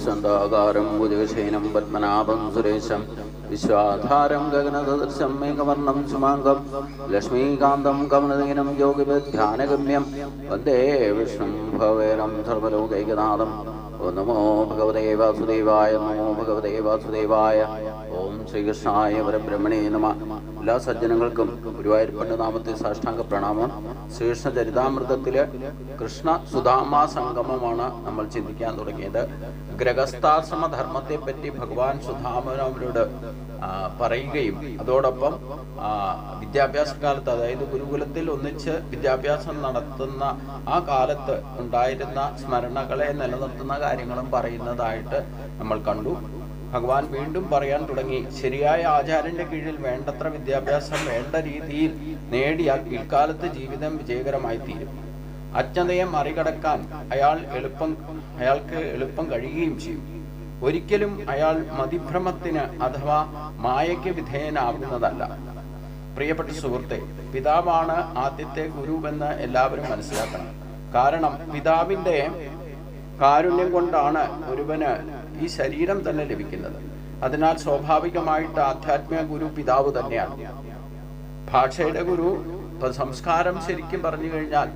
ശാന്തകാരം ഭുജഗശയനം പത്മനാഭം സുരേശം വിശ്വാധാരം ഗഗനസദൃശം മേഘവർണം സുമാംഗം ലക്ഷ്മീകാന്തം കമലദീനം യോഗിധ്യാനഗമ്യം വന്ദേ വിഷ്ണും ഭവേരം സർവലോകൈകനാഥം. ഓം നമോ ഭഗവതേ വാസുദേവായ. നമോ ഭഗവതേ വാസുദേവായ. ഓം ശ്രീകൃഷ്ണായ പരബ്രഹ്മണേ നമഃ. എല്ലാ സജ്ജനങ്ങൾക്കും ഗുരുവായൂരപ്പന്റെ നാമത്തിൽ സാഷ്ടാംഗ പ്രണാമം. ശ്രീകൃഷ്ണ ചരിതാമൃതത്തിലെ കൃഷ്ണ സുധാമാ സംഗമമാണ് നമ്മൾ ചിന്തിക്കാൻ തുടങ്ങിയത്. ഗ്രഹസ്ഥാശ്രമധർമ്മത്തെ പറ്റി ഭഗവാൻ സുധാമനോട് പറയുകയും അതോടൊപ്പം വിദ്യാഭ്യാസ കാലത്ത്, അതായത് ഗുരുകുലത്തിൽ ഒന്നിച്ച് വിദ്യാഭ്യാസം നടത്തുന്ന ആ കാലത്ത് ഉണ്ടായിരുന്ന സ്മരണകളെ നിലനിർത്തുന്ന കാര്യങ്ങളും പറയുന്നതായിട്ട് നമ്മൾ കണ്ടു. ഭഗവാൻ വീണ്ടും പറയാൻ തുടങ്ങി, ശരിയായ ആചാര്യന്റെ കീഴിൽ വേണ്ടത്ര വിദ്യാഭ്യാസം വേണ്ട രീതിയിൽ നേടിയാൽ പിൽക്കാലത്ത് ജീവിതം വിജയകരമായി തീരും. അജ്ഞതയെ മറികടക്കാൻ അയാൾക്ക് എളുപ്പം കഴിയുകയും ചെയ്യും. ഒരിക്കലും അയാൾ മതിഭ്രമത്തിന് അഥവാ മായയ്ക്ക് വിധേയനാകുന്നതല്ല. പ്രിയപ്പെട്ട സുഹൃത്തെ, പിതാവാണ് ആദ്യത്തെ ഗുരുവെന്ന് എല്ലാവരും മനസ്സിലാക്കണം. കാരണം പിതാവിന്റെ കാരുണ്യം കൊണ്ടാണ് ഒരുവന് ഈ ശരീരം തന്നെ ലഭിക്കുന്നത്. അതിനാൽ സ്വാഭാവികമായിട്ട് ആധ്യാത്മിക ഗുരു പിതാവ് തന്നെയാണ്. ഭാഷയുടെ ഗുരു, സംസ്കാരം ശരിക്കും പറഞ്ഞു കഴിഞ്ഞാൽ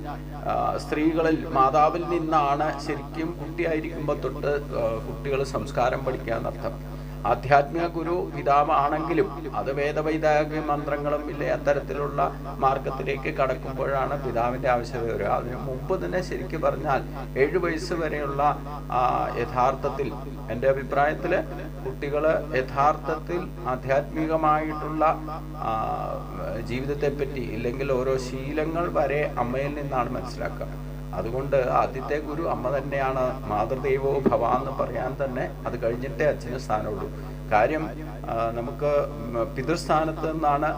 സ്ത്രീകളിൽ മാതാവിൽ നിന്നാണ് ശരിക്കും കുട്ടിയായിരിക്കുമ്പോൾ തൊട്ട് കുട്ടികൾ സംസ്കാരം പഠിക്കുക എന്നർത്ഥം. ആധ്യാത്മിക ഗുരു പിതാവാണെങ്കിലും അത് വേദവൈതാഗിക മന്ത്രങ്ങളും ഇല്ലേ അത്തരത്തിലുള്ള മാർഗത്തിലേക്ക് കടക്കുമ്പോഴാണ് പിതാവിന്റെ ആവശ്യകത വരിക. അതിനു മുമ്പ് തന്നെ ശരിക്കും പറഞ്ഞാൽ 7 വയസ്സ് വരെയുള്ള യഥാർത്ഥത്തിൽ എൻ്റെ അഭിപ്രായത്തിൽ കുട്ടികൾ യഥാർത്ഥത്തിൽ ആധ്യാത്മികമായിട്ടുള്ള ജീവിതത്തെപ്പറ്റി ഇല്ലെങ്കിൽ ഓരോ ശീലങ്ങൾ വരെ അമ്മയിൽ നിന്നാണ് മനസ്സിലാക്കുക. അതുകൊണ്ട് ആദ്യത്തെ ഗുരു അമ്മ തന്നെയാണ്. മാതൃദൈവോ ഭവ എന്ന് പറയാൻ തന്നെ അത് കഴിഞ്ഞിട്ടേ അച്ഛന് സ്ഥാനമുള്ളൂ. കാര്യം നമുക്ക് പിതൃസ്ഥാനത്ത് നിന്നാണ്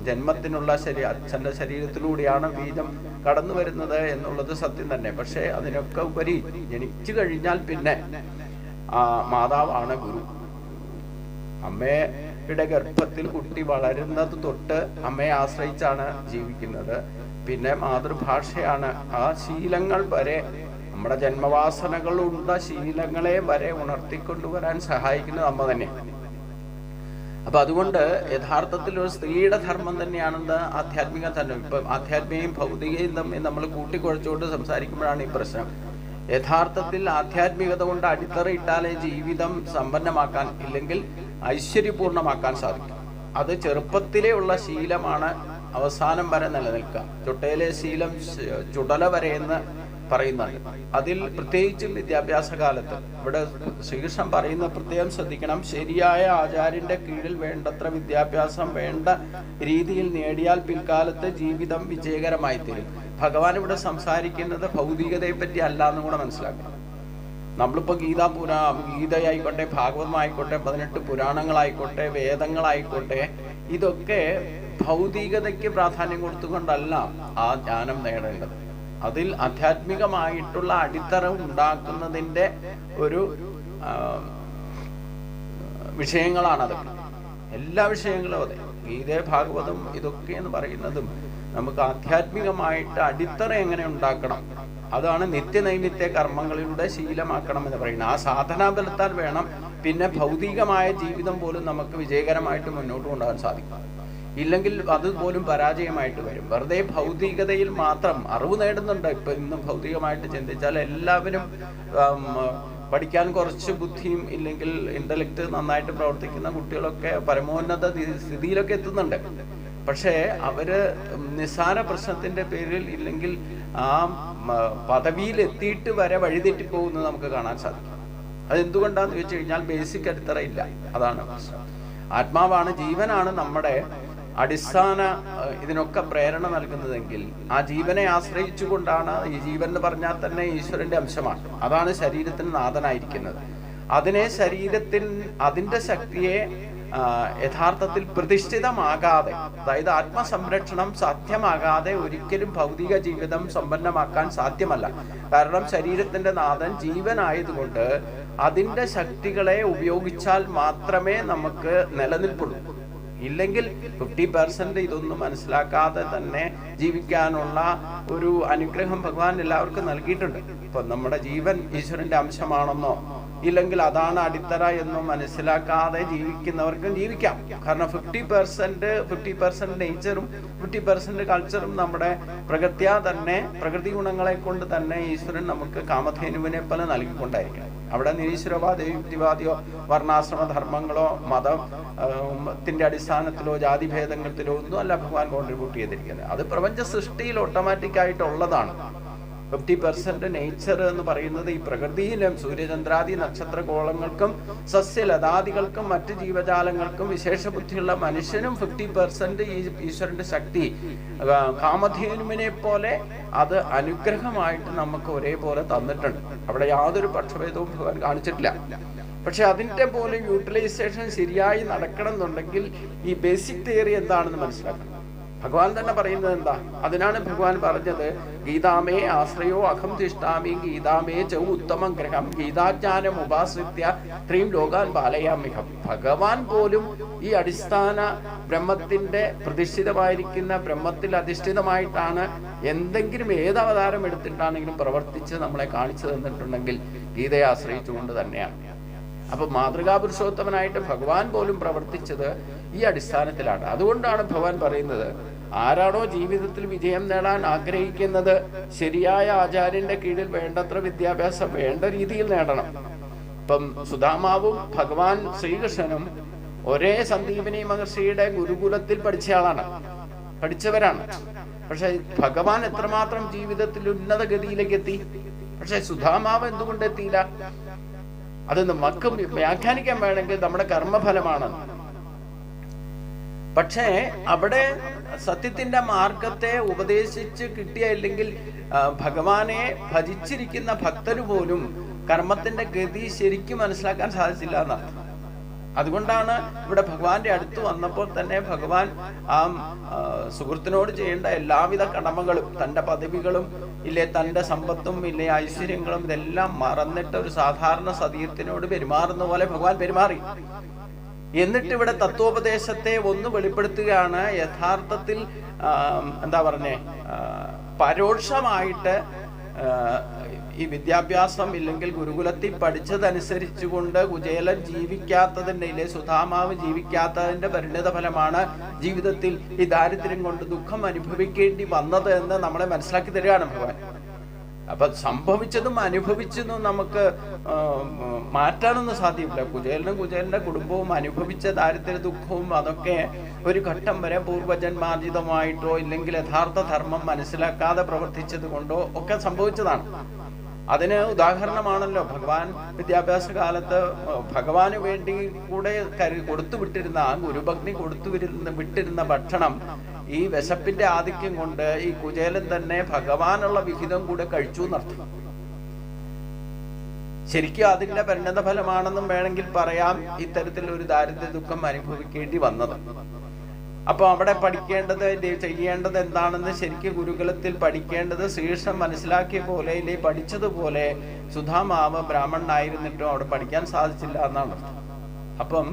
ജന്മത്തിനുള്ള അച്ഛൻ്റെ ശരീരത്തിലൂടെയാണ് ബീജം കടന്നു വരുന്നത് എന്നുള്ളത് സത്യം തന്നെ. പക്ഷേ അതിനൊക്കെ ഉപരി ജനിച്ചു കഴിഞ്ഞാൽ പിന്നെ മാതാവാണ് ഗുരു. അമ്മയുടെ ഗർഭത്തിൽ കുട്ടി വളരുന്നത് തൊട്ട് അമ്മയെ ആശ്രയിച്ചാണ് ജീവിക്കുന്നത്. പിന്നെ മാതൃഭാഷയാണ്. ആ ശീലങ്ങൾ വരെ, നമ്മുടെ ജന്മവാസനകളുള്ള ശീലങ്ങളെ വരെ ഉണർത്തിക്കൊണ്ടുവരാൻ സഹായിക്കുന്നത് അമ്മ തന്നെ. അപ്പൊ അതുകൊണ്ട് യഥാർത്ഥത്തിൽ ഒരു സ്ത്രീയുടെ ധർമ്മം തന്നെയാണെന്ന് ആധ്യാത്മിക തന്നെ. ഇപ്പൊ ആധ്യാത്മികയും ഭൗതികയും തമ്മിൽ നമ്മൾ കൂട്ടിക്കുഴച്ചുകൊണ്ട് സംസാരിക്കുമ്പോഴാണ് ഈ പ്രശ്നം. യഥാർത്ഥത്തിൽ ആധ്യാത്മികത കൊണ്ട് അടിത്തറയിട്ടാലേ ജീവിതം സമ്പന്നമാക്കാൻ ഇല്ലെങ്കിൽ ഐശ്വര്യപൂർണമാക്കാൻ സാധിക്കും. അത് ചെറുപ്പത്തിലേ ഉള്ള ശീലമാണ് അവസാനം വരെ നിലനിൽക്കുക. ചുട്ടയിലെ ശീലം ചുടല വരെ എന്ന് പറയുന്നുണ്ട്. അതിൽ പ്രത്യേകിച്ചും വിദ്യാഭ്യാസ കാലത്ത് ഇവിടെ ശ്രീകൃഷ്ണൻ പറയുന്ന പ്രത്യേകം ശ്രദ്ധിക്കണം. ശരിയായ ആചാര്യന്റെ കീഴിൽ വേണ്ടത്ര വിദ്യാഭ്യാസം വേണ്ട രീതിയിൽ നേടിയാൽ പിൽക്കാലത്ത് ജീവിതം വിജയകരമായി തീരും. ഭഗവാൻ ഇവിടെ സംസാരിക്കുന്നത് ഭൗതികതയെ പറ്റി അല്ല എന്നും കൂടെ മനസ്സിലാക്കണം. നമ്മളിപ്പോൾ ഗീതയായിക്കോട്ടെ, ഭാഗവതമായിക്കോട്ടെ, 18 പുരാണങ്ങളായിക്കോട്ടെ, വേദങ്ങളായിക്കോട്ടെ, ഇതൊക്കെ ഭൗതികതയ്ക്ക് പ്രാധാന്യം കൊടുത്തുകൊണ്ടല്ല ആ ജ്ഞാനം നേടേണ്ടത്. അതിൽ ആധ്യാത്മികമായിട്ടുള്ള അടിത്തറ ഉണ്ടാക്കുന്നതിൻ്റെ ഒരു വിഷയങ്ങളാണത്. എല്ലാ വിഷയങ്ങളും അതെ. ഗീത, ഭാഗവതം ഇതൊക്കെ എന്ന് പറയുന്നതും നമുക്ക് ആധ്യാത്മികമായിട്ട് അടിത്തറ എങ്ങനെ ഉണ്ടാക്കണം, അതാണ് നിത്യനൈമിത്യ കർമ്മങ്ങളിലൂടെ ശീലമാക്കണം എന്ന് പറയുന്നത്. ആ സാധനാബലത്താൽ വേണം പിന്നെ ഭൗതികമായ ജീവിതം പോലും നമുക്ക് വിജയകരമായിട്ട് മുന്നോട്ട് കൊണ്ടുപോകാൻ സാധിക്കും. ഇല്ലെങ്കിൽ അതുപോലും പരാജയമായിട്ട് വരും. വെറുതെ ഭൗതികതയിൽ മാത്രം അറിവ് നേടുന്നുണ്ട്. ഇപ്പം ഇന്ന് ഭൗതികമായിട്ട് ചിന്തിച്ചാൽ എല്ലാവരും പഠിക്കാൻ കുറച്ച് ബുദ്ധിയും ഇല്ലെങ്കിൽ ഇൻ്റലക്റ്റ് നന്നായിട്ട് പ്രവർത്തിക്കുന്ന കുട്ടികളൊക്കെ പരമോന്നത സ്ഥിതിയിലൊക്കെ എത്തുന്നുണ്ട്. പക്ഷേ അവര് നിസ്സാര പ്രശ്നത്തിന്റെ പേരിൽ ഇല്ലെങ്കിൽ ആ പദവിയിൽ എത്തിയിട്ട് വരെ വഴിതെറ്റിപ്പോകുന്നത് നമുക്ക് കാണാൻ സാധിക്കും. അതെന്തുകൊണ്ടാന്ന് വെച്ച് കഴിഞ്ഞാൽ ബേസിക് അടിത്തറ ഇല്ല. അതാണ് പ്രശ്നം. ആത്മാവാണ്, ജീവനാണ് നമ്മുടെ അടിസ്ഥാന ഇതിനൊക്കെ പ്രേരണ നൽകുന്നതെങ്കിൽ ആ ജീവനെ ആശ്രയിച്ചുകൊണ്ടാണ്. ഈ ജീവൻ എന്ന് പറഞ്ഞാൽ തന്നെ ഈശ്വരന്റെ അംശമാണ്. അതാണ് ശരീരത്തിന് നാഥനായിരിക്കുന്നത്. അതിനെ അതിന്റെ ശക്തിയെ യഥാർത്ഥത്തിൽ പ്രതിഷ്ഠിതമാകാതെ, അതായത് ആത്മസംരക്ഷണം സാധ്യമാകാതെ ഒരിക്കലും ഭൗതിക ജീവിതം സമ്പന്നമാക്കാൻ സാധ്യമല്ല. കാരണം ശരീരത്തിന്റെ നാഥൻ ജീവനായതുകൊണ്ട് അതിന്റെ ശക്തികളെ ഉപയോഗിച്ചാൽ മാത്രമേ നമുക്ക് നിലനിൽപ്പുള്ളൂ. ഇല്ലെങ്കിൽ 50% ഇതൊന്നും മനസ്സിലാക്കാതെ തന്നെ ജീവിക്കാനുള്ള ഒരു അനുഗ്രഹം ഭഗവാൻ എല്ലാവർക്കും നൽകിയിട്ടുണ്ട്. ഇപ്പൊ നമ്മുടെ ജീവൻ ഈശ്വരന്റെ അംശമാണെന്നോ ഇല്ലെങ്കിൽ അതാണ് അടിത്തറ എന്നോ മനസ്സിലാക്കാതെ ജീവിക്കുന്നവർക്കും ജീവിക്കാം. കാരണം 50% നേച്ചറും 50% കൾച്ചറും നമ്മുടെ പ്രകൃതി ഗുണങ്ങളെ കൊണ്ട് തന്നെ ഈശ്വരൻ നമുക്ക് കാമധേനുവിനെ പോലെ നൽകിക്കൊണ്ടായിരിക്കണം. അവിടെ നിരീശ്വരവാദിയോ യുക്തിവാദിയോ വർണ്ണാശ്രമ ധർമ്മങ്ങളോ മതത്തിന്റെ അടിസ്ഥാനത്തിലോ ജാതിഭേദങ്ങളിലോ ഒന്നും അല്ല ഭഗവാൻ കോൺട്രിബ്യൂട്ട് ചെയ്തിരിക്കുന്നത്. അത് പ്രപഞ്ച സൃഷ്ടിയിൽ ഓട്ടോമാറ്റിക് ആയിട്ടുള്ളതാണ്. 50% നേച്ചർ എന്ന് പറയുന്നത് ഈ പ്രകൃതിയിലും സൂര്യചന്ദ്രാദി നക്ഷത്രഗോളങ്ങൾക്കും സസ്യലതാദികൾക്കും മറ്റ് ജീവജാലങ്ങൾക്കും വിശേഷ ബുദ്ധിയുള്ള മനുഷ്യനും 50% ഈ ഈശ്വരന്റെ ശക്തി കാമധേനുവിനെ പോലെ അത് അനുഗ്രഹമായിട്ട് നമുക്ക് ഒരേപോലെ തന്നിട്ടുണ്ട്. അവിടെ യാതൊരു പക്ഷഭേദവും ഭഗവാൻ കാണിച്ചിട്ടില്ല. പക്ഷെ അതിൻ്റെ പോലെ യൂട്ടിലൈസേഷൻ ശരിയായി നടക്കണം എന്നുണ്ടെങ്കിൽ ഈ ബേസിക് തിയറി എന്താണെന്ന് മനസ്സിലാക്കണം. ഭഗവാൻ തന്നെ പറയുന്നത് എന്താ? അതിനാണ് ഭഗവാൻ പറഞ്ഞത്, ഗീതാമേ ആശ്രയോ അഹം തിഷ്ഠാമി ഗീതാമേ ച ഉത്തമം ഗ്രഹം ഗീതാജ്ഞാനം ഉപാശ്രിത്യ ത്രീം ലോകാൻ പാലയാമിഹം. ഭഗവാൻ പോലും ഈ അടിസ്ഥാന ബ്രഹ്മത്തിന്റെ പ്രതിഷ്ഠിതമായിരിക്കുന്ന ബ്രഹ്മത്തിൽ അധിഷ്ഠിതമായിട്ടാണ് എന്തെങ്കിലും ഏതവതാരം എടുത്തിട്ടാണെങ്കിലും പ്രവർത്തിച്ച് നമ്മളെ കാണിച്ചു തന്നിട്ടുണ്ടെങ്കിൽ ഗീതയെ ആശ്രയിച്ചുകൊണ്ട് തന്നെയാണ്. അപ്പൊ മാതൃകാ പുരുഷോത്തമനായിട്ട് ഭഗവാൻ പോലും പ്രവർത്തിച്ചത് ഈ അടിസ്ഥാനത്തിലാണ്. അതുകൊണ്ടാണ് ഭഗവാൻ പറയുന്നത്, ആരാണോ ജീവിതത്തിൽ വിജയം നേടാൻ ആഗ്രഹിക്കുന്നത് ശരിയായ ആചാര്യന്റെ കീഴിൽ വേണ്ടത്ര വിദ്യാഭ്യാസം വേണ്ട രീതിയിൽ നേടണം. ഇപ്പം സുധാമാവും ഭഗവാൻ ശ്രീകൃഷ്ണനും ഒരേ സന്ദീപനി മഹർഷിയുടെ ഗുരുകുലത്തിൽ പഠിച്ചവരാണ്. പക്ഷെ ഭഗവാൻ എത്രമാത്രം ജീവിതത്തിൽ ഉന്നത ഗതിയിലേക്ക് എത്തി. പക്ഷെ സുധാമാവ് എന്തുകൊണ്ട് എത്തിയില്ല? അത് നമുക്ക് വ്യാഖ്യാനിക്കാൻ വേണമെങ്കിൽ നമ്മുടെ കർമ്മഫലമാണ്. പക്ഷേ അവിടെ സത്യത്തിന്റെ മാർഗത്തെ ഉപദേശിച്ച് കിട്ടിയില്ലെങ്കിൽ ഭഗവാനെ ഭജിച്ചിരിക്കുന്ന ഭക്തന് പോലും കർമ്മത്തിന്റെ ഗതി ശരിക്കും മനസ്സിലാക്കാൻ സാധിച്ചില്ല എന്നാണ്. അതുകൊണ്ടാണ് ഇവിടെ ഭഗവാന്റെ അടുത്ത് വന്നപ്പോൾ തന്നെ ഭഗവാൻ ആ സുഹൃത്തിനോട് ചെയ്യേണ്ട എല്ലാവിധ കടമകളും തൻ്റെ പദവികളും ഇല്ലേ തൻ്റെ സമ്പത്തും ഇല്ലേ ഐശ്വര്യങ്ങളും ഇതെല്ലാം മറന്നിട്ട് ഒരു സാധാരണ സതീർത്ഥനോട് പെരുമാറുന്ന പോലെ ഭഗവാൻ പെരുമാറി. എന്നിട്ട് ഇവിടെ തത്വോപദേശത്തെ ഒന്ന് വെളിപ്പെടുത്തുകയാണ്. യഥാർത്ഥത്തിൽ എന്താ പറഞ്ഞേ, പരോക്ഷമായിട്ട് ഈ വിദ്യാഭ്യാസം ഇല്ലെങ്കിൽ ഗുരുകുലത്തിൽ പഠിച്ചതനുസരിച്ചുകൊണ്ട് കുചേലൻ ജീവിക്കാത്തതിൻ്റെ ഇല്ലേ സുധാമാവ് ജീവിക്കാത്തതിന്റെ പരിണിത ഫലമാണ് ജീവിതത്തിൽ ഈ ദാരിദ്ര്യം കൊണ്ട് ദുഃഖം അനുഭവിക്കേണ്ടി വന്നത് എന്ന് നമ്മളെ മനസ്സിലാക്കി തരികയാണ് ഭഗവാൻ. അപ്പൊ സംഭവിച്ചതും അനുഭവിച്ചതും നമുക്ക് മാറ്റാനൊന്നും സാധ്യമല്ല. കുചേലന്റെ കുടുംബവും അനുഭവിച്ച ദാരിദ്ര്യ ദുഃഖവും അതൊക്കെ ഒരു ഘട്ടം വരെ പൂർവജന്മാർജിതമായിട്ടോ ഇല്ലെങ്കിൽ യഥാർത്ഥ ധർമ്മം മനസ്സിലാക്കാതെ പ്രവർത്തിച്ചത് കൊണ്ടോ ഒക്കെ സംഭവിച്ചതാണ്. അതിന് ഉദാഹരണമാണല്ലോ ഭഗവാൻ വിദ്യാഭ്യാസ കാലത്ത് ഭഗവാന് വേണ്ടി കൂടെ കൊടുത്തു വിട്ടിരുന്ന ആ ഗുരുഭഗ്നി വിട്ടിരുന്ന ഭക്ഷണം ഈ വിശപ്പിന്റെ ആധിക്യം കൊണ്ട് ഈ കുചേലൻ തന്നെ ഭഗവാനുള്ള വിഹിതം കൂടെ കഴിച്ചു എന്നർത്ഥം. ശരിക്കും അതിന്റെ പരിണത ഫലമാണെന്നും വേണമെങ്കിൽ പറയാം ഇത്തരത്തിൽ ഒരു ദാരിദ്ര്യ ദുഃഖം അനുഭവിക്കേണ്ടി വന്നത്. അപ്പൊ അവിടെ ചെയ്യേണ്ടത് എന്താണെന്ന് ശരിക്കും ഗുരുകുലത്തിൽ പഠിക്കേണ്ടത് ശ്രീകൃഷ്ണൻ മനസ്സിലാക്കിയ പോലെ ഇല്ലേ പഠിച്ചതുപോലെ സുധാമാവ് ബ്രാഹ്മണനായിരുന്നിട്ടും അവിടെ പഠിക്കാൻ സാധിച്ചില്ല എന്നാണ്. അപ്പം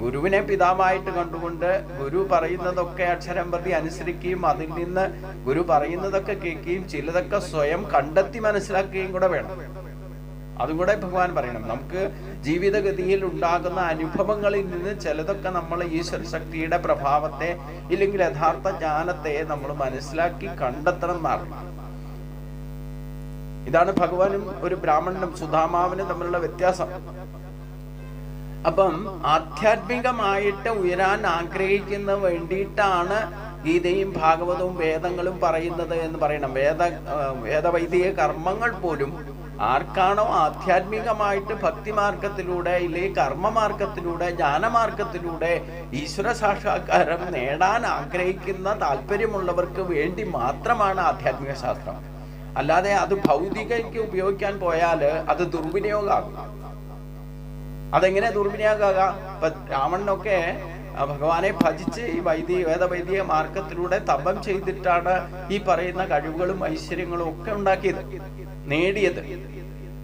ഗുരുവിനെ പിതാവായിട്ട് കണ്ടുകൊണ്ട് ഗുരു പറയുന്നതൊക്കെ അക്ഷരം പ്രതി അനുസരിക്കുകയും അതിൽ നിന്ന് ഗുരു പറയുന്നതൊക്കെ കേൾക്കുകയും ചിലതൊക്കെ സ്വയം കണ്ടെത്തി മനസ്സിലാക്കുകയും കൂടെ വേണം. അതും കൂടെ ഭഗവാൻ പറയണം. നമുക്ക് ജീവിതഗതിയിൽ ഉണ്ടാകുന്ന അനുഭവങ്ങളിൽ നിന്ന് ചിലതൊക്കെ നമ്മൾ ഈശ്വര ശക്തിയുടെ പ്രഭാവത്തെ ഇല്ലെങ്കിൽ യഥാർത്ഥ ജ്ഞാനത്തെ നമ്മൾ മനസ്സിലാക്കി കണ്ടെത്തണം എന്നാണ്. ഇതാണ് ഭഗവാനും ഒരു ബ്രാഹ്മണനും സുധാമാവിനും തമ്മിലുള്ള വ്യത്യാസം. അപ്പം ആധ്യാത്മികമായിട്ട് ഉയരാൻ ആഗ്രഹിക്കുന്ന വേണ്ടിയിട്ടാണ് ഗീതയും ഭാഗവതവും വേദങ്ങളും പറയുന്നത് എന്ന് പറയണം. വേദവൈദിക കർമ്മങ്ങൾ പോലും ആർക്കാണോ ആധ്യാത്മികമായിട്ട് ഭക്തിമാർഗത്തിലൂടെ ഇല്ലെങ്കിൽ കർമ്മമാർഗത്തിലൂടെ ജ്ഞാനമാർഗത്തിലൂടെ ഈശ്വര സാക്ഷാത്കാരം നേടാൻ ആഗ്രഹിക്കുന്ന താല്പര്യമുള്ളവർക്ക് വേണ്ടി മാത്രമാണ് ആധ്യാത്മിക ശാസ്ത്രം. അല്ലാതെ അത് ഭൗതികയ്ക്ക് ഉപയോഗിക്കാൻ പോയാൽ അത് ദുർവിനിയോഗമാകും. അതെങ്ങനെ ദുർവിനിയോഗമാകാം? ഇപ്പൊ രാവണനൊക്കെ ഭഗവാനെ ഭജിച്ച് ഈ വേദവൈദിക മാർഗത്തിലൂടെ തപം ചെയ്തിട്ടാണ് ഈ പറയുന്ന കഴിവുകളും ഐശ്വര്യങ്ങളും ഒക്കെ ഉണ്ടാക്കിയത്, നേടിയത്.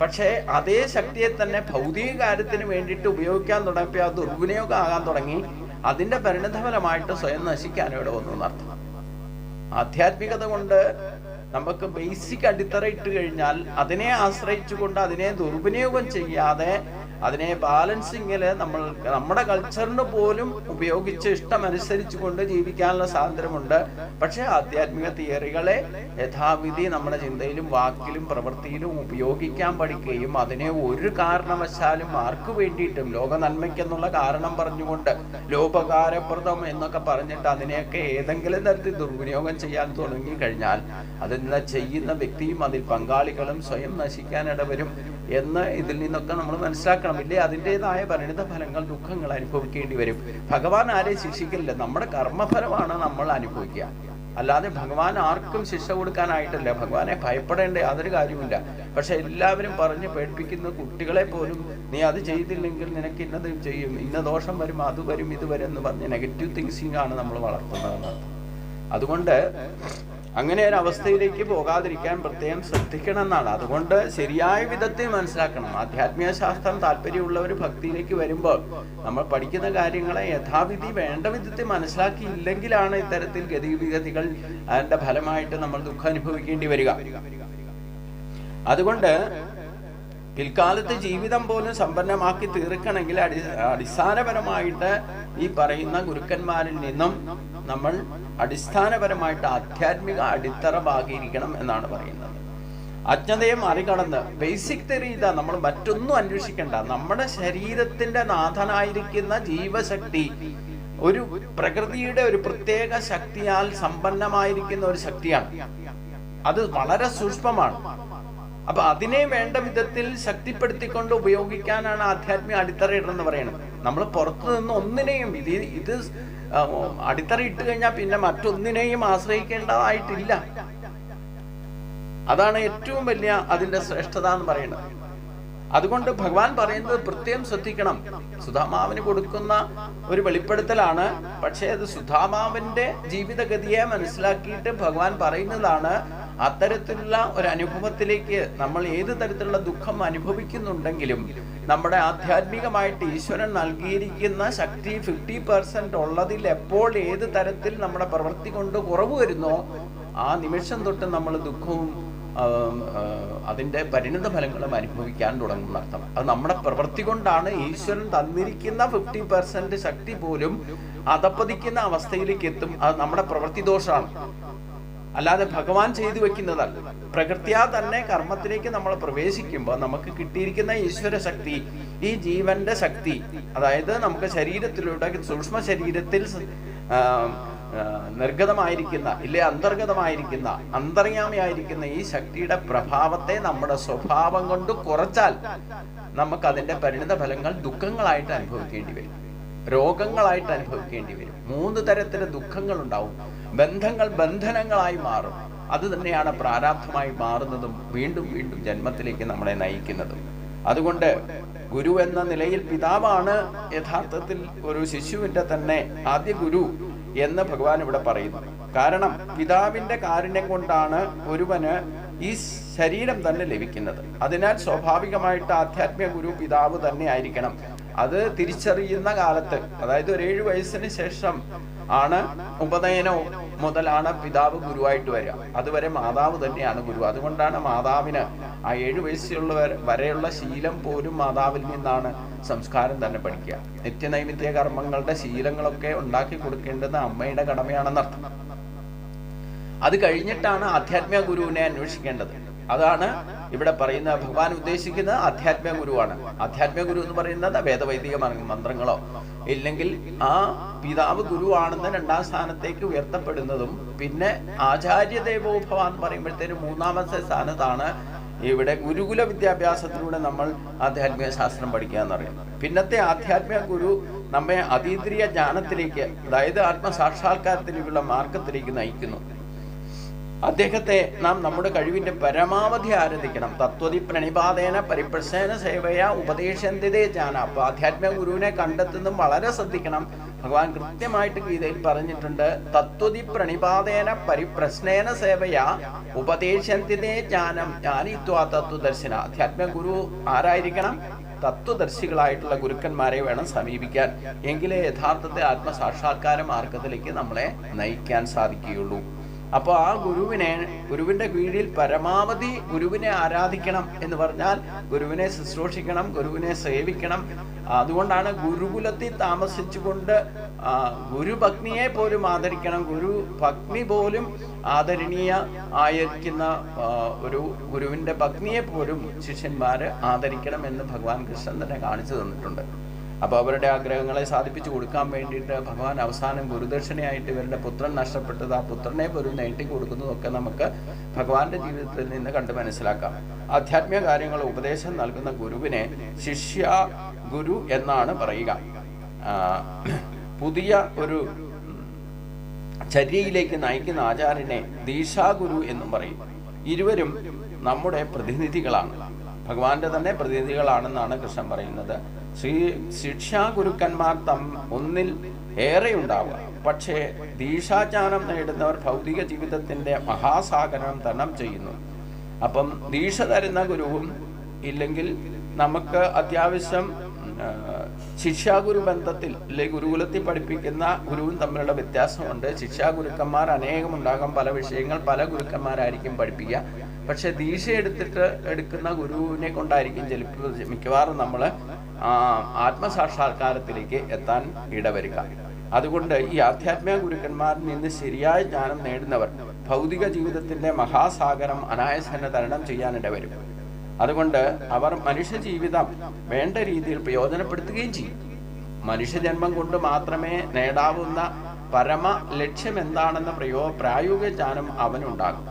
പക്ഷേ അതേ ശക്തിയെ തന്നെ ഭൗതിക കാര്യത്തിന് വേണ്ടിയിട്ട് ഉപയോഗിക്കാൻ തുടങ്ങിയപ്പോൾ അത് ദുർവിനിയോഗം ആകാൻ തുടങ്ങി. അതിന്റെ പരിണതഫലമായിട്ട് സ്വയം നശിക്കാൻ ഇവിടെ വന്നു എന്നർത്ഥം. ആധ്യാത്മികത കൊണ്ട് നമുക്ക് ബേസിക് അടിത്തറ ഇട്ട് കഴിഞ്ഞാൽ അതിനെ ആശ്രയിച്ചുകൊണ്ട് അതിനെ ദുർവിനിയോഗം ചെയ്യാതെ അതിനെ ബാലൻസിങ്ങിൽ നമ്മൾ നമ്മുടെ കൾച്ചറിന് പോലും ഉപയോഗിച്ച് ഇഷ്ടമനുസരിച്ച് കൊണ്ട് ജീവിക്കാനുള്ള സ്വാതന്ത്ര്യമുണ്ട്. പക്ഷെ ആധ്യാത്മിക തിയറികളെ യഥാവിധി നമ്മുടെ ചിന്തയിലും വാക്കിലും പ്രവൃത്തിയിലും ഉപയോഗിക്കാൻ പഠിക്കുകയും അതിനെ ഒരു കാരണവശാലും ആർക്കു വേണ്ടിയിട്ടും ലോക നന്മയ്ക്കെന്നുള്ള കാരണം പറഞ്ഞുകൊണ്ട് ലോപകാരപ്രദം എന്നൊക്കെ പറഞ്ഞിട്ട് അതിനെയൊക്കെ ഏതെങ്കിലും തരത്തിൽ ദുർവിനിയോഗം ചെയ്യാൻ തുടങ്ങിക്കഴിഞ്ഞാൽ അതിന് ചെയ്യുന്ന വ്യക്തിയും അതിൽ പങ്കാളികളും സ്വയം നശിക്കാനിടവരും എന്ന് ഇതിൽ നിന്നൊക്കെ നമ്മൾ മനസ്സിലാക്കണം. ഇല്ലേ അതിൻ്റെതായ പരിണിത ഫലങ്ങൾ, ദുഃഖങ്ങൾ അനുഭവിക്കേണ്ടി വരും. ഭഗവാൻ ആരെയും ശിക്ഷിക്കില്ല, നമ്മുടെ കർമ്മഫലമാണ് നമ്മൾ അനുഭവിക്കുക. അല്ലാതെ ഭഗവാൻ ആർക്കും ശിക്ഷ കൊടുക്കാനായിട്ടില്ല. ഭഗവാനെ ഭയപ്പെടേണ്ട യാതൊരു കാര്യമില്ല. പക്ഷെ എല്ലാവരും പറഞ്ഞ് പേടിപ്പിക്കുന്ന കുട്ടികളെ പോലും നീ അത് ചെയ്തില്ലെങ്കിൽ നിനക്ക് ഇന്നത് ചെയ്യും, ഇന്ന ദോഷം വരും, അത് വരും, ഇത് വരും എന്ന് പറഞ്ഞ് നെഗറ്റീവ് തിങ്കിങ് ആണ് നമ്മൾ വളർത്തുന്നത്. അതുകൊണ്ട് അങ്ങനെ ഒരു അവസ്ഥയിലേക്ക് പോകാതിരിക്കാൻ പ്രത്യേകം ശ്രദ്ധിക്കണം എന്നാണ്. അതുകൊണ്ട് ശരിയായ വിധത്തിൽ മനസ്സിലാക്കണം. ആധ്യാത്മിക ശാസ്ത്രം താല്പര്യമുള്ളവർ ഭക്തിയിലേക്ക് വരുമ്പോൾ നമ്മൾ പഠിക്കുന്ന കാര്യങ്ങളെ യഥാവിധി വേണ്ട വിധത്തിൽ മനസ്സിലാക്കിയില്ലെങ്കിലാണ് ഇത്തരത്തിൽ ഗതിവിഗതികൾ അതിന്റെ ഫലമായിട്ട് നമ്മൾ ദുഃഖം അനുഭവിക്കേണ്ടി വരിക. അതുകൊണ്ട് പിൽക്കാലത്ത് ജീവിതം പോലും സമ്പന്നമാക്കി തീർക്കണമെങ്കിൽ അടിസ്ഥാനപരമായിട്ട് ഈ പറയുന്ന ഗുരുക്കന്മാരിൽ നിന്നും നമ്മൾ അടിസ്ഥാനപരമായിട്ട് ആധ്യാത്മിക അടിത്തറ ഭാഗിയിരിക്കണം എന്നാണ് പറയുന്നത്. അജ്ഞതയെ മറികടന്ന് ബേസിക് തെറി ഇതാ, നമ്മൾ മറ്റൊന്നും അന്വേഷിക്കേണ്ട. നമ്മുടെ ശരീരത്തിന്റെ നാഥനായിരിക്കുന്ന ജീവശക്തി ഒരു പ്രകൃതിയുടെ ഒരു പ്രത്യേക ശക്തിയാൽ സമ്പന്നമായിരിക്കുന്ന ഒരു ശക്തിയാണ്. അത് വളരെ സൂക്ഷ്മമാണ്. അപ്പൊ അതിനെ വേണ്ട വിധത്തിൽ ശക്തിപ്പെടുത്തിക്കൊണ്ട് ഉപയോഗിക്കാനാണ് ആധ്യാത്മിക അടിത്തറ ഇടണമെന്ന് പറയുന്നത്. നമ്മൾ പുറത്തു നിന്ന് ഒന്നിനെയും ഇത് അടിത്തറ ഇട്ട് കഴിഞ്ഞാൽ പിന്നെ മറ്റൊന്നിനെയും ആശ്രയിക്കേണ്ടതായിട്ടില്ല. അതാണ് ഏറ്റവും വലിയ അതിന്റെ ശ്രേഷ്ഠത എന്ന് പറയുന്നത്. അതുകൊണ്ട് ഭഗവാൻ പറയുന്നത് പ്രത്യേകം ശ്രദ്ധിക്കണം. സുധാമാവിന് കൊടുക്കുന്ന ഒരു വെളിപ്പെടുത്തലാണ്. പക്ഷേ അത് സുധാമാവിന്റെ ജീവിതഗതിയെ മനസ്സിലാക്കിയിട്ട് ഭഗവാൻ പറയുന്നതാണ്. അത്തരത്തിലുള്ള ഒരു അനുഭവത്തിലേക്ക് നമ്മൾ ഏത് തരത്തിലുള്ള ദുഃഖം അനുഭവിക്കുന്നുണ്ടെങ്കിലും നമ്മുടെ ആധ്യാത്മികമായിട്ട് ഈശ്വരൻ നൽകിയിരിക്കുന്ന ശക്തി 50% ഉള്ളതിൽ എപ്പോൾ ഏത് തരത്തിൽ നമ്മുടെ പ്രവൃത്തി കൊണ്ട് കുറവ് വരുന്നോ ആ നിമിഷം തൊട്ട് നമ്മൾ ദുഃഖവും അതിൻ്റെ പരിണിത ഫലങ്ങളും അനുഭവിക്കാൻ തുടങ്ങുന്ന അർത്ഥം. അത് നമ്മുടെ പ്രവൃത്തി കൊണ്ടാണ്. ഈശ്വരൻ തന്നിരിക്കുന്ന 50% ശക്തി പോലും അധപ്പതിക്കുന്ന അവസ്ഥയിലേക്ക് എത്തും. അത് നമ്മുടെ പ്രവൃത്തി ദോഷമാണ്, അല്ലാതെ ഭഗവാൻ ചെയ്തു വെക്കുന്നതല്ല. പ്രകൃത്യാ തന്നെ കർമ്മത്തിലേക്ക് നമ്മൾ പ്രവേശിക്കുമ്പോൾ നമുക്ക് കിട്ടിയിരിക്കുന്ന ഈശ്വര ശക്തി, ഈ ജീവന്റെ ശക്തി, അതായത് നമുക്ക് ശരീരത്തിലൂടെ സൂക്ഷ്മ ശരീരത്തിൽ നിർഗതമായിരിക്കുന്ന ഇല്ലേ അന്തർഗതമായിരിക്കുന്ന അന്തർയാമിയായിരിക്കുന്ന ഈ ശക്തിയുടെ പ്രഭാവത്തെ നമ്മുടെ സ്വഭാവം കൊണ്ട് കുറച്ചാൽ നമുക്ക് അതിന്റെ പരിണിത ഫലങ്ങൾ ദുഃഖങ്ങളായിട്ട് അനുഭവിക്കേണ്ടി വരും, രോഗങ്ങളായിട്ട് അനുഭവിക്കേണ്ടി വരും. 3 തരത്തിലെ ദുഃഖങ്ങൾ ഉണ്ടാവും. ബന്ധങ്ങൾ ബന്ധനങ്ങളായി മാറും. അത് തന്നെയാണ് പ്രാരാബ്ധമായി മാറുന്നതും വീണ്ടും വീണ്ടും ജന്മത്തിലേക്ക് നമ്മളെ നയിക്കുന്നതും. അതുകൊണ്ട് ഗുരു എന്ന നിലയിൽ പിതാവാണ് യഥാർത്ഥത്തിൽ ഒരു ശിശുവിന്റെ തന്നെ ആദ്യ ഗുരു എന്ന് ഭഗവാൻ ഇവിടെ പറയുന്നു. കാരണം പിതാവിന്റെ കാരുണ്യം കൊണ്ടാണ് ഒരുവന് ഈ ശരീരം തന്നെ ലഭിക്കുന്നത്. അതിനാൽ സ്വാഭാവികമായിട്ട് ആധ്യാത്മിക ഗുരു പിതാവ് തന്നെ ആയിരിക്കണം. അത് തിരിച്ചറിയുന്ന കാലത്ത്, അതായത് ഒരു 7 വയസ്സിന് ശേഷം ആണ് ഉപനയനം മുതലാണ് പിതാവ് ഗുരുവായിട്ട് വരിക. അതുവരെ മാതാവ് തന്നെയാണ് ഗുരു. അതുകൊണ്ടാണ് മാതാവിന് ആ 7 വയസ്സുള്ള വരെയുള്ള ശീലം പോലും മാതാവിൽ നിന്നാണ് സംസ്കാരം തന്നെ പഠിക്കുക. നിത്യനൈമിത്യ കർമ്മങ്ങളുടെ ശീലങ്ങളൊക്കെ ഉണ്ടാക്കി കൊടുക്കേണ്ടത് അമ്മയുടെ കടമയാണെന്നർത്ഥം. അത് കഴിഞ്ഞിട്ടാണ് ആധ്യാത്മിക ഗുരുവിനെ അന്വേഷിക്കേണ്ടത്. അതാണ് ഇവിടെ പറയുന്ന ഭഗവാൻ ഉദ്ദേശിക്കുന്നത് ആധ്യാത്മിക ഗുരുവാണ്. ആധ്യാത്മിക ഗുരു എന്ന് പറയുന്നത് വേദവൈദിക മന്ത്രങ്ങളോ ഇല്ലെങ്കിൽ ആ പിതാവ് ഗുരുവാണെന്ന് 2ാം സ്ഥാനത്തേക്ക് ഉയർത്തപ്പെടുന്നതും പിന്നെ ആചാര്യദേവോഭവ എന്ന് പറയുമ്പോഴത്തേനും 3ാമത്തെ സ്ഥാനത്താണ് ഇവിടെ ഗുരുകുല വിദ്യാഭ്യാസത്തിലൂടെ നമ്മൾ ആധ്യാത്മിക ശാസ്ത്രം പഠിക്കുക എന്ന് പറയുന്നത്. പിന്നത്തെ ആധ്യാത്മിക ഗുരു നമ്മെ അതീന്ദ്രിയ ജ്ഞാനത്തിലേക്ക്, അതായത് ആത്മസാക്ഷാത്കാരത്തിലേക്കുള്ള മാർഗത്തിലേക്ക് നയിക്കുന്നു. അദ്ദേഹത്തെ നാം നമ്മുടെ കഴിവിന്റെ പരമാവധി ആരാധിക്കണം. തത്വതി പ്രണിപാതേന പരിപ്രശ്ന സേവയ ഉപദേശന്തിതേ ജ്ഞാന. അപ്പൊ ആധ്യാത്മിക ഗുരുവിനെ കണ്ടെത്തുന്നതും വളരെ ശ്രദ്ധിക്കണം. ഭഗവാൻ കൃത്യമായിട്ട് ഗീതയിൽ പറഞ്ഞിട്ടുണ്ട്, തത്വതി പ്രണിപാതേന പരിപ്രശ്നേന സേവയ ഉപദേശന്തിതേ ജ്ഞാനം ജ്ഞാനിത്വാ തത്വദർശന. ആധ്യാത്മിക ഗുരു ആരായിരിക്കണം? തത്വദർശികളായിട്ടുള്ള ഗുരുക്കന്മാരെ വേണം സമീപിക്കാൻ. എങ്കിലേ യഥാർത്ഥത്തെ ആത്മസാക്ഷാത്കാര മാർഗത്തിലേക്ക് നമ്മളെ നയിക്കാൻ സാധിക്കുകയുള്ളൂ. അപ്പോൾ ആ ഗുരുവിൻ്റെ കീഴിൽ പരമാവധി ഗുരുവിനെ ആരാധിക്കണം എന്ന് പറഞ്ഞാൽ ഗുരുവിനെ ശുശ്രൂഷിക്കണം, ഗുരുവിനെ സേവിക്കണം. അതുകൊണ്ടാണ് ഗുരുകുലത്തിൽ താമസിച്ചുകൊണ്ട് ഗുരുഭഗ്നിയെ പോലും ആദരിക്കണം. ഗുരുഭഗ്നി പോലും ആദരണീയ ആയിരിക്കുന്ന ഒരു ഗുരുവിൻ്റെ ഭഗ്നിയെ പോലും ശിഷ്യന്മാര് ആദരിക്കണം എന്ന് ഭഗവാൻ കൃഷ്ണൻ തന്നെ കാണിച്ചു തന്നിട്ടുണ്ട്. അപ്പോൾ അവരുടെ ആഗ്രഹങ്ങളെ സാധിപ്പിച്ചു കൊടുക്കാൻ വേണ്ടിയിട്ട് ഭഗവാൻ അവസാനം ഗുരുദക്ഷിണയായിട്ട് ഇവരുടെ പുത്രൻ നഷ്ടപ്പെട്ടത് ആ പുത്രനെ പോലും നേട്ടി കൊടുക്കുന്നതൊക്കെ നമുക്ക് ഭഗവാന്റെ ജീവിതത്തിൽ നിന്ന് കണ്ട് മനസ്സിലാക്കാം. ആധ്യാത്മിക കാര്യങ്ങൾ ഉപദേശം നൽകുന്ന ഗുരുവിനെ ശിഷ്യ ഗുരു എന്നാണ് പറയുക. പുതിയ ഒരു ചര്യയിലേക്ക് നയിക്കുന്ന ആചാര്യനെ ദീക്ഷാഗുരു എന്നും പറയും. ഇരുവരും നമ്മുടെ പ്രതിനിധികളാണ്, ഭഗവാന്റെ തന്നെ പ്രതിനിധികളാണെന്നാണ് കൃഷ്ണൻ പറയുന്നത്. ശിക്ഷാഗുരുക്കന്മാർ ഒന്നിൽ ഏറെ ഉണ്ടാവുക, പക്ഷേ ദീക്ഷാജ്ഞാനം നേടുന്നവർ ഭൗതിക ജീവിതത്തിന്റെ മഹാസാഗരം തരണം ചെയ്യുന്നു. അപ്പം ദീക്ഷ തരുന്ന ഗുരുവും ഇല്ലെങ്കിൽ നമുക്ക് അത്യാവശ്യം ശിക്ഷാഗുരു ബന്ധത്തിൽ അല്ലെങ്കിൽ ഗുരുകുലത്തിൽ പഠിപ്പിക്കുന്ന ഗുരുവും തമ്മിലുള്ള വ്യത്യാസമുണ്ട്. ശിക്ഷാഗുരുക്കന്മാർ അനേകം ഉണ്ടാകാം, പല വിഷയങ്ങൾ പല ഗുരുക്കന്മാരായിരിക്കും പഠിപ്പിക്കുക. പക്ഷെ ദീക്ഷ എടുക്കുന്ന ഗുരുവിനെ കൊണ്ടായിരിക്കും ചിലപ്പോൾ മിക്കവാറും നമ്മൾ ആത്മസാക്ഷാത്കാരത്തിലേക്ക് എത്താൻ ഇടവരിക. അതുകൊണ്ട് ഈ ആധ്യാത്മിക ഗുരുക്കന്മാരിൽ നിന്ന് ശരിയായ ജ്ഞാനം നേടുന്നവർ ഭൗതിക ജീവിതത്തിന്റെ മഹാസാഗരം അനായാസേന തരണം ചെയ്യാൻ ഇടവരും. അതുകൊണ്ട് അവർ മനുഷ്യജീവിതം വേണ്ട രീതിയിൽ പ്രയോജനപ്പെടുത്തുകയും ചെയ്യും. മനുഷ്യജന്മം കൊണ്ട് മാത്രമേ നേടാവുന്ന പരമ ലക്ഷ്യം എന്താണെന്ന പ്രായോഗിക ജ്ഞാനം അവനുണ്ടാകും.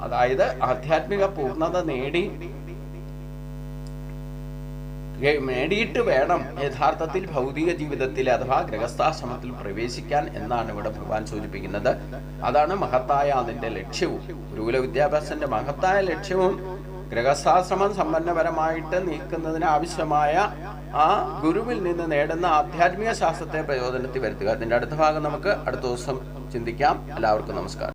അതായത് ആധ്യാത്മിക പൂർണ്ണത നേടിയിട്ട് വേണം യഥാർത്ഥത്തിൽ ഭൗതിക ജീവിതത്തിൽ അഥവാ ഗൃഹസ്ഥാശ്രമത്തിൽ പ്രവേശിക്കാൻ എന്നാണ് ഇവിടെ ഭഗവാൻ സൂചിപ്പിക്കുന്നത്. അതാണ് മഹത്തായ അതിന്റെ ലക്ഷ്യവും. ഗുരുകുല വിദ്യാഭ്യാസത്തിന്റെ മഹത്തായ ലക്ഷ്യവും ഗൃഹസ്ഥാശ്രമം സമ്പന്നപരമായിട്ട് നീക്കുന്നതിന് ആവശ്യമായ ആ ഗുരുവിൽ നിന്ന് നേടുന്ന ആധ്യാത്മിക ശാസ്ത്രത്തെ പ്രയോജനത്തിൽ വരുത്തുക. അതിന്റെ അടുത്ത ഭാഗം നമുക്ക് അടുത്ത ദിവസം ചിന്തിക്കാം. എല്ലാവർക്കും നമസ്കാരം.